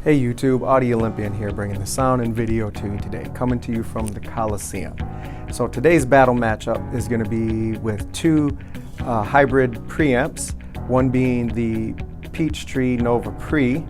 Hey YouTube, Audio Olympian here, bringing the sound and video to you today, coming to you from the Coliseum. So today's battle matchup is going to be with two hybrid preamps, one being the Peachtree Nova Pre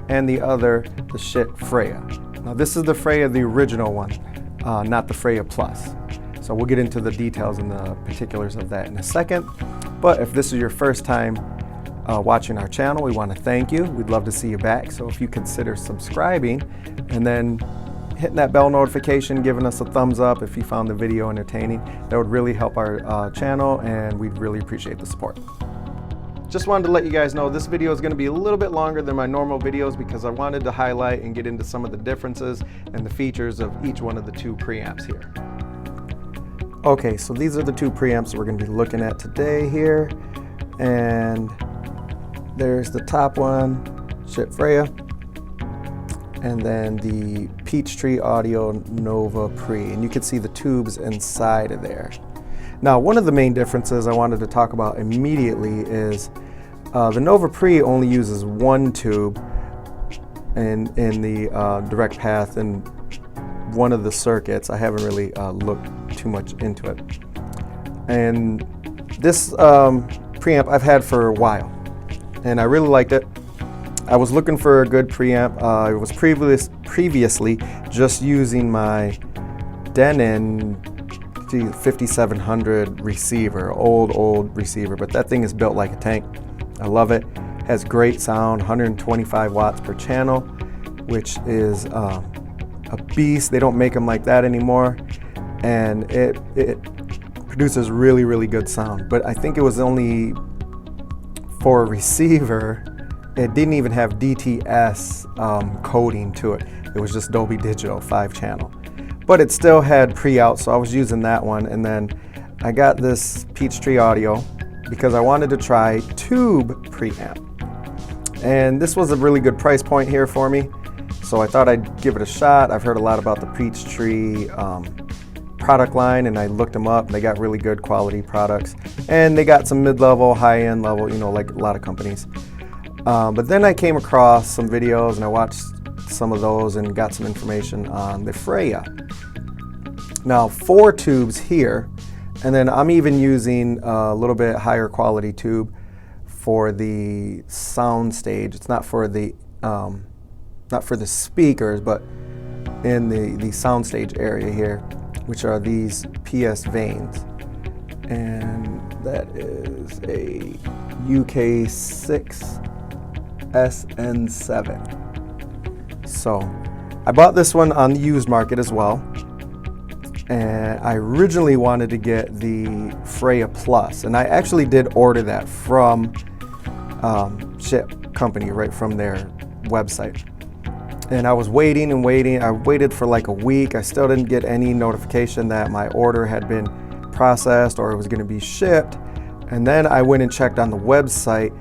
and the other the Schiit Freya. Now this is the Freya, the original one, not the Freya Plus. So we'll get into the details and the particulars of that in a second. But if this is your first time watching our channel, we want to thank you. We'd love to see you back. So if you consider subscribing and then hitting that bell notification, giving us a thumbs up if you found the video entertaining, that would really help our channel, and we'd really appreciate the support. Just wanted to let you guys know this video is going to be a little bit longer than my normal videos because I wanted to highlight and get into some of the differences and the features of each one of the two preamps here. Okay, so these are the two preamps we're going to be looking at today here, and there's the top one, Schiit Freya, and then the Peachtree Audio Nova Pre, and you can see the tubes inside of there. Now, one of the main differences I wanted to talk about immediately is the Nova Pre only uses one tube in the direct path and one of the circuits. I haven't really looked too much into it. And this preamp I've had for a while, and I really liked it. I was looking for a good preamp. I was previously just using my Denon 5700 receiver, old receiver, but that thing is built like a tank. I love it. Has great sound, 125 watts per channel, which is a beast. They don't make them like that anymore, and it produces really good sound. But I think it was only for a receiver. It didn't even have DTS coding to it. It was just Dolby Digital 5-channel. But it still had pre-out, so I was using that one. And then I got this Peachtree Audio because I wanted to try tube preamp. And this was a really good price point here for me, so I thought I'd give it a shot. I've heard a lot about the Peachtree product line, and I looked them up. They got really good quality products, and they got some mid-level, high-end level, you know, like a lot of companies. But then I came across some videos and I watched some of those and got some information on the Freya. Now, 4 tubes here, and then I'm even using a little bit higher quality tube for the sound stage. It's not for the speakers, but in the sound stage area here, which are these PS vanes, and that is a UK6 SN7. So I bought this one on the used market as well, and I originally wanted to get the Freya Plus, and I actually did order that from Schiit Company, right from their website. And I was waiting and waiting. I waited for like a week. I still didn't get any notification that my order had been processed or it was going to be shipped. And then I went and checked on the website,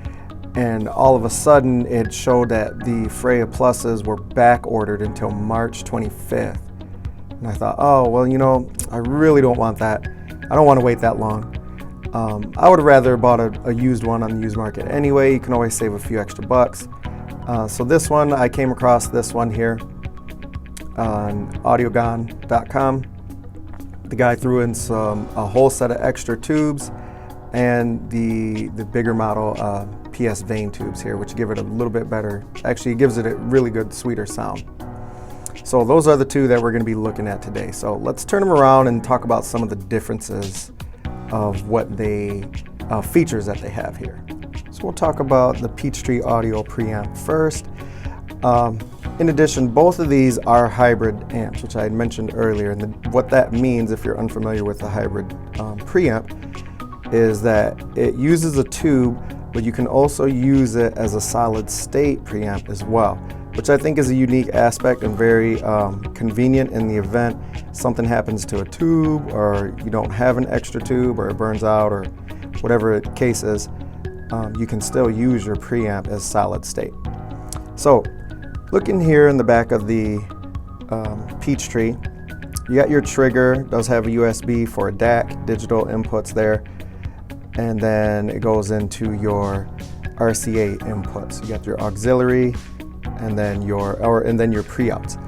and all of a sudden it showed that the Freya Pluses were back ordered until March 25th. And I thought, oh, well, you know, I really don't want that. I don't want to wait that long. I would have rather bought a used one on the used market anyway. You can always save a few extra bucks. So this one, I came across this one here on audiogon.com. The guy threw in a whole set of extra tubes and the bigger model PS vane tubes here, which give it a little bit better. Actually, it gives it a really good, sweeter sound. So those are the two that we're going to be looking at today. So let's turn them around and talk about some of the differences of what features that they have here. So we'll talk about the Peachtree Audio Preamp first. In addition, both of these are hybrid amps, which I had mentioned earlier. And what that means, if you're unfamiliar with a hybrid preamp, is that it uses a tube, but you can also use it as a solid state preamp as well, which I think is a unique aspect and very convenient in the event something happens to a tube, or you don't have an extra tube, or it burns out, or whatever the case is. You can still use your preamp as solid state. So looking here in the back of the Peachtree, you got your trigger. It does have a USB for a DAC, digital inputs there, and then it goes into your RCA inputs. You got your auxiliary and then your pre-outs.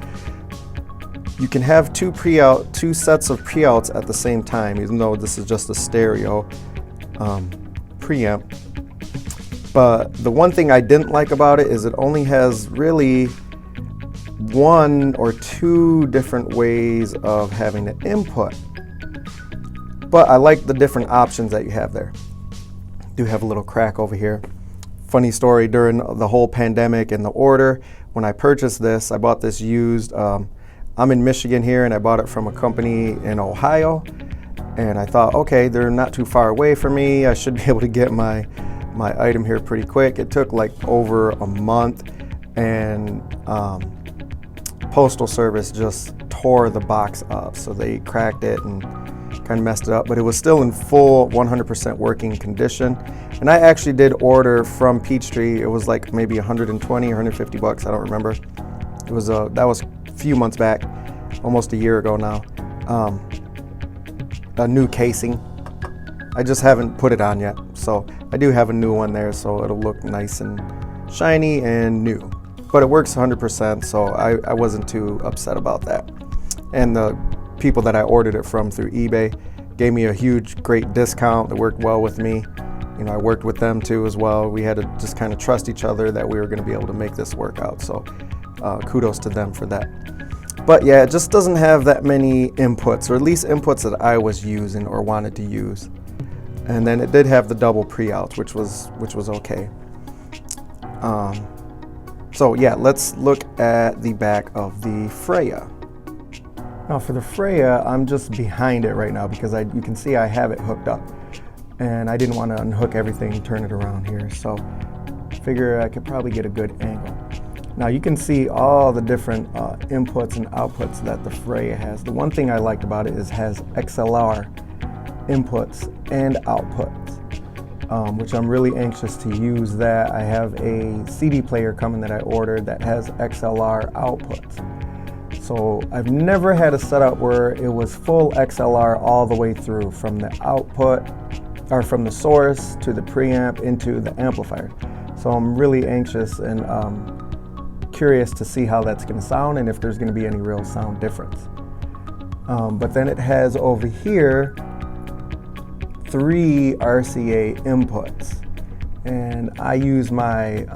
You can have two sets of pre-outs at the same time, even though this is just a stereo preamp. But the one thing I didn't like about it is it only has really one or two different ways of having the input. But I like the different options that you have there. Do have a little crack over here. Funny story, during the whole pandemic and the order, when I purchased this, I bought this used. I'm in Michigan here, and I bought it from a company in Ohio. And I thought, okay, they're not too far away from me. I should be able to get my item here pretty quick. It took like over a month, and Postal Service just tore the box up. So they cracked it and kind of messed it up, but it was still in full 100% working condition. And I actually did order from Peachtree. It was like maybe 120 or 150 bucks. I don't remember. It was that was a few months back, almost a year ago now. A new casing. I just haven't put it on yet. So I do have a new one there, so it'll look nice and shiny and new. But it works 100%, so I wasn't too upset about that. And the people that I ordered it from through eBay gave me a great discount that worked well with me. You know, I worked with them too as well. We had to just kind of trust each other that we were going to be able to make this work out. So kudos to them for that. But yeah, it just doesn't have that many inputs, or at least inputs that I was using or wanted to use. And then it did have the double pre-outs, which was okay. So yeah, let's look at the back of the Freya. Now for the Freya, I'm just behind it right now because you can see I have it hooked up, and I didn't want to unhook everything and turn it around here. So I figure I could probably get a good angle. Now you can see all the different inputs and outputs that the Freya has. The one thing I liked about it is it has XLR inputs and outputs, which I'm really anxious to use that. I have a CD player coming that I ordered that has XLR outputs. So I've never had a setup where it was full XLR all the way through, from the output, or from the source to the preamp into the amplifier. So I'm really anxious and curious to see how that's going to sound and if there's going to be any real sound difference. But then it has over here 3 RCA inputs, and I use my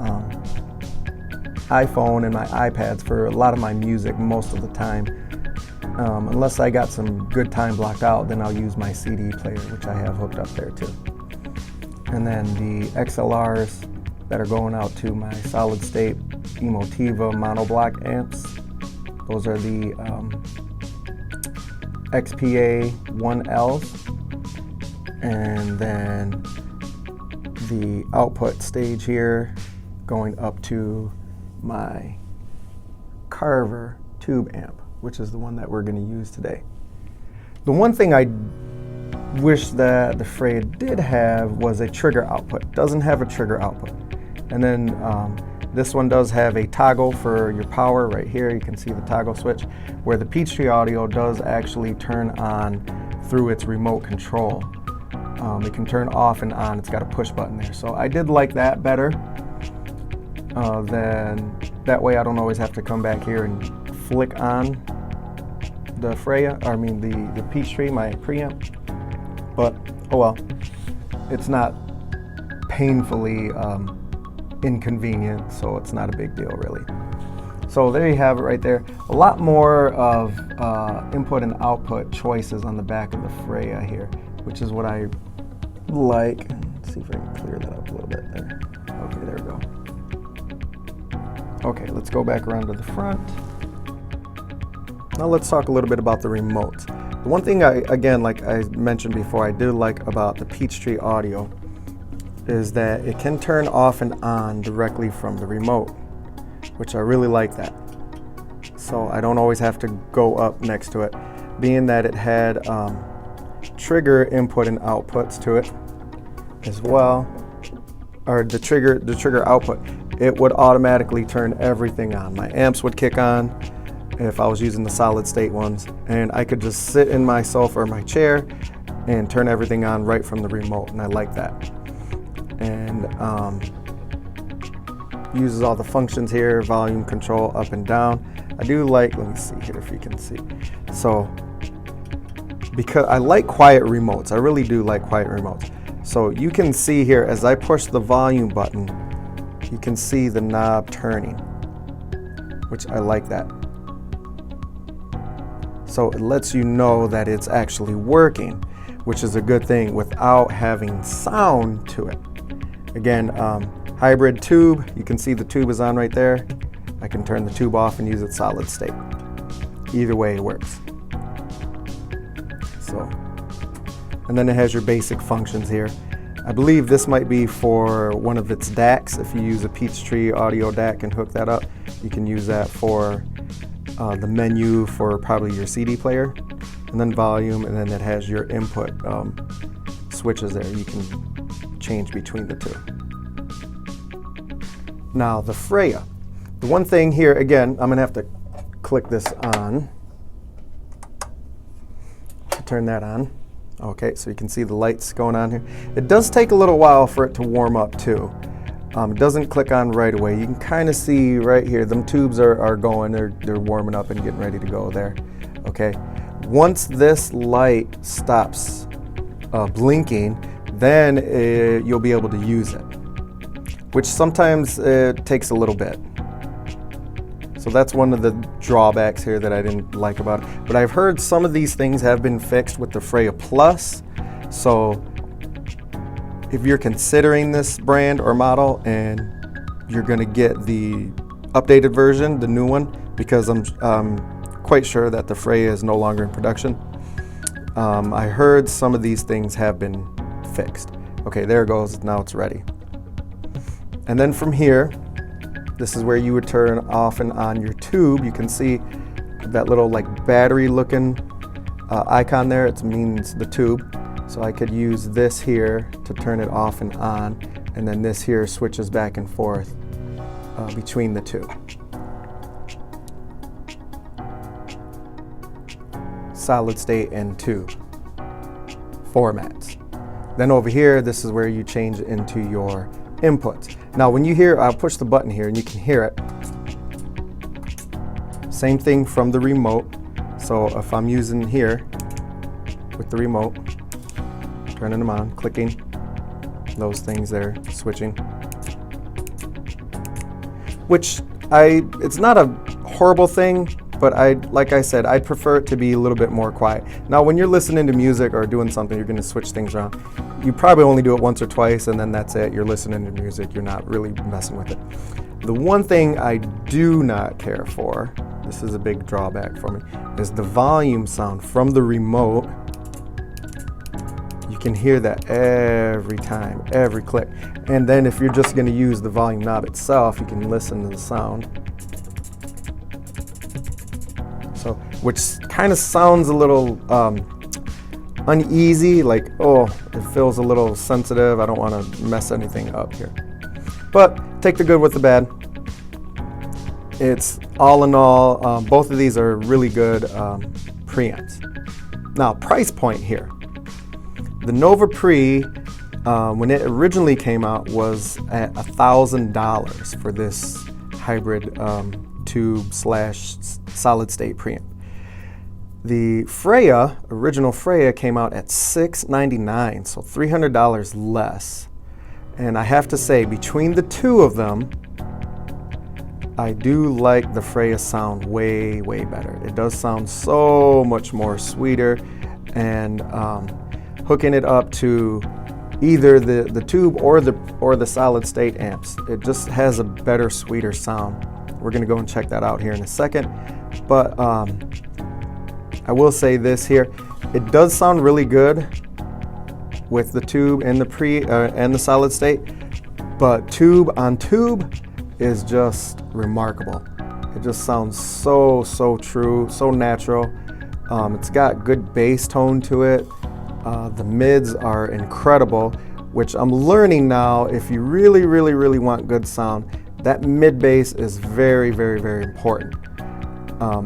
iPhone and my iPads for a lot of my music most of the time. Unless I got some good time blocked out, then I'll use my CD player, which I have hooked up there too. And then the XLRs that are going out to my solid state Emotiva monoblock amps. Those are the XPA 1Ls. And then the output stage here going up to my Carver tube amp, which is the one that we're going to use today. The one thing I wish that the Freya did have was a trigger output. It doesn't have a trigger output. And then this one does have a toggle for your power right here. You can see the toggle switch, where the Peachtree Audio does actually turn on through its remote control. It can turn off and on. It's got a push button there. So I did like that better. Then that way I don't always have to come back here and flick on the Freya, the Peachtree, my preamp. But oh well, it's not painfully inconvenient, so it's not a big deal really. So there you have it right there. A lot more of input and output choices on the back of the Freya here, which is what I like. Let's see if I can clear that up a little bit there. Okay, there we go. Okay, let's go back around to the front. Now let's talk a little bit about the remotes. The one thing like I mentioned before, I did like about the Peachtree Audio is that it can turn off and on directly from the remote, which I really like that. So I don't always have to go up next to it. Being that it had trigger input and outputs to it as well, or the trigger output, it would automatically turn everything on. My amps would kick on if I was using the solid state ones, and I could just sit in my sofa or my chair and turn everything on right from the remote, and I like that. And uses all the functions here, volume control up and down. I do like, let me see here if you can see. So, because I like quiet remotes, I really do like quiet remotes. So you can see here, as I push the volume button, you can see the knob turning, which I like that. So it lets you know that it's actually working, which is a good thing without having sound to it. Again, hybrid tube, you can see the tube is on right there. I can turn the tube off and use it solid state. Either way it works. So, and then it has your basic functions here. I believe this might be for one of its DACs. If you use a Peachtree Audio DAC and hook that up, you can use that for the menu for probably your CD player. And then volume, and then it has your input switches there. You can change between the two. Now the Freya. The one thing here, again, I'm gonna have to click this on to turn that on. Okay, so you can see the lights going on here. It does take a little while for it to warm up too. It doesn't click on right away. You can kind of see right here, them tubes are going, they're warming up and getting ready to go there. Okay, once this light stops blinking, then you'll be able to use it, which sometimes it takes a little bit. So that's one of the drawbacks here that I didn't like about it. But I've heard some of these things have been fixed with the Freya Plus. So if you're considering this brand or model and you're gonna get the updated version, the new one, because I'm quite sure that the Freya is no longer in production. I heard some of these things have been fixed. Okay, there it goes, now it's ready. And then from here, this is where you would turn off and on your tube. You can see that little like battery looking icon there. It means the tube. So I could use this here to turn it off and on, and then this here switches back and forth between the two. Solid state and tube formats. Then over here, this is where you change into your inputs. Now when you hear, I'll push the button here and you can hear it. Same thing from the remote. So if I'm using here with the remote, turning them on, clicking, those things there, switching. Which it's not a horrible thing, but like I said, I'd prefer it to be a little bit more quiet. Now when you're listening to music or doing something, you're gonna switch things around. You probably only do it once or twice and then that's it. You're listening to music, you're not really messing with it. The one thing I do not care for, this is a big drawback for me, is the volume sound from the remote. You can hear that every time, every click. And then if you're just gonna use the volume knob itself, you can listen to the sound. So, which kind of sounds a little uneasy, like, oh, it feels a little sensitive. I don't want to mess anything up here. But take the good with the bad. It's all in all, both of these are really good preamps. Now, price point here. The Nova Pre, when it originally came out, was at $1,000 for this hybrid tube / solid state preamp. The Freya, original Freya, came out at $699, so $300 less. And I have to say, between the two of them, I do like the Freya sound way, way better. It does sound so much more sweeter, and hooking it up to either the tube or the solid state amps, it just has a better, sweeter sound. We're gonna go and check that out here in a second. But I will say this here, it does sound really good with the tube and the and the solid state, but tube on tube is just remarkable. It just sounds so true, so natural. It's got good bass tone to it. The mids are incredible, which I'm learning now, if you really want good sound, that mid bass is very important,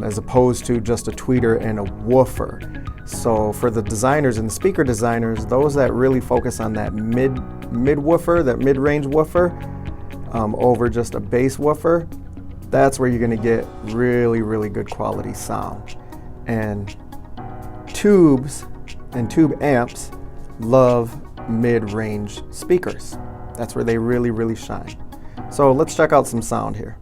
as opposed to just a tweeter and a woofer. So for the designers and the speaker designers, those that really focus on that mid woofer, that mid-range woofer, over just a bass woofer, that's where you're going to get really, really good quality sound. And tubes and tube amps love mid-range speakers. That's where they really, really shine. So let's check out some sound here.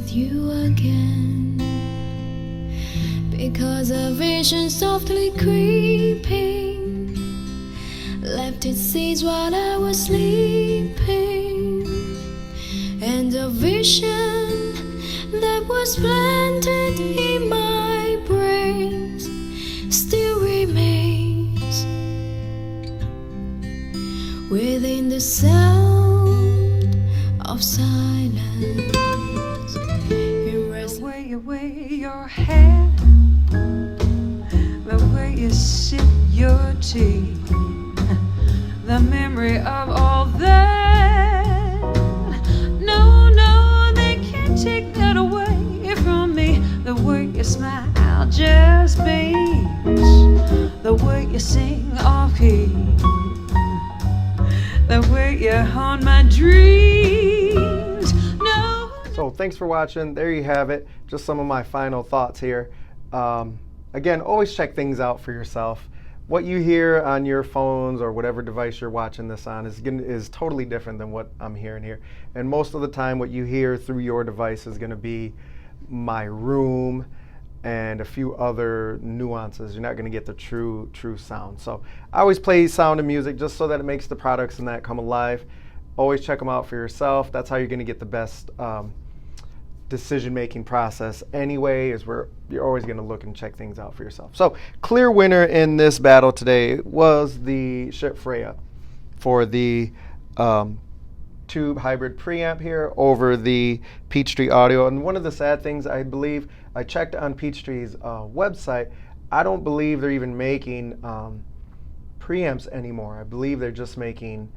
You again, because a vision softly creeping left its seeds while I was sleeping, and a vision that was planted in my brain still remains within the sound of silence. The way you wear your hair, the way you sip your tea, the memory of all that. No, no, they can't take that away from me. The way you smile just beams, the way you sing off key, the way you haunt my dreams. So thanks for watching. There you have it. Just some of my final thoughts here. Again, always check things out for yourself. What you hear on your phones or whatever device you're watching this on is totally different than what I'm hearing here. And most of the time what you hear through your device is going to be my room and a few other nuances. You're not going to get the true sound. So I always play sound and music just so that it makes the products and that come alive. Always check them out for yourself. That's how you're going to get the best decision-making process anyway, is where you're always going to look and check things out for yourself. So clear winner in this battle today was the Schiit Freya for the tube hybrid preamp here over the Peachtree Audio. And one of the sad things, I believe, I checked on Peachtree's website, I don't believe they're even making preamps anymore. I believe they're just making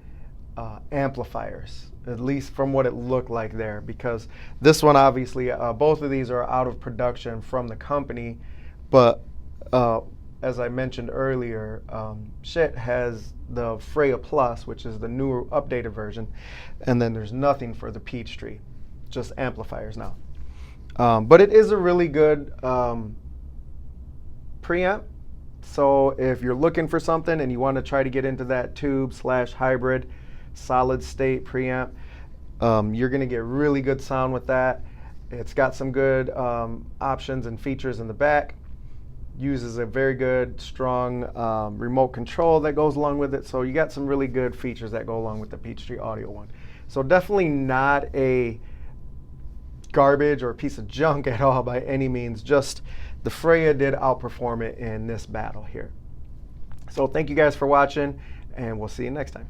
amplifiers, at least from what it looked like there, because this one obviously both of these are out of production from the company, but as I mentioned earlier, Schiit has the Freya Plus, which is the newer updated version, and then there's nothing for the Peachtree, just amplifiers now. But it is a really good preamp. So if you're looking for something and you want to try to get into that tube/hybrid solid state preamp, you're going to get really good sound with that. It's got some good options and features in the back. Uses a very good, strong remote control that goes along with it. So you got some really good features that go along with the Peachtree Audio one. So definitely not a garbage or a piece of junk at all by any means. Just the Freya did outperform it in this battle here. So thank you guys for watching, and we'll see you next time.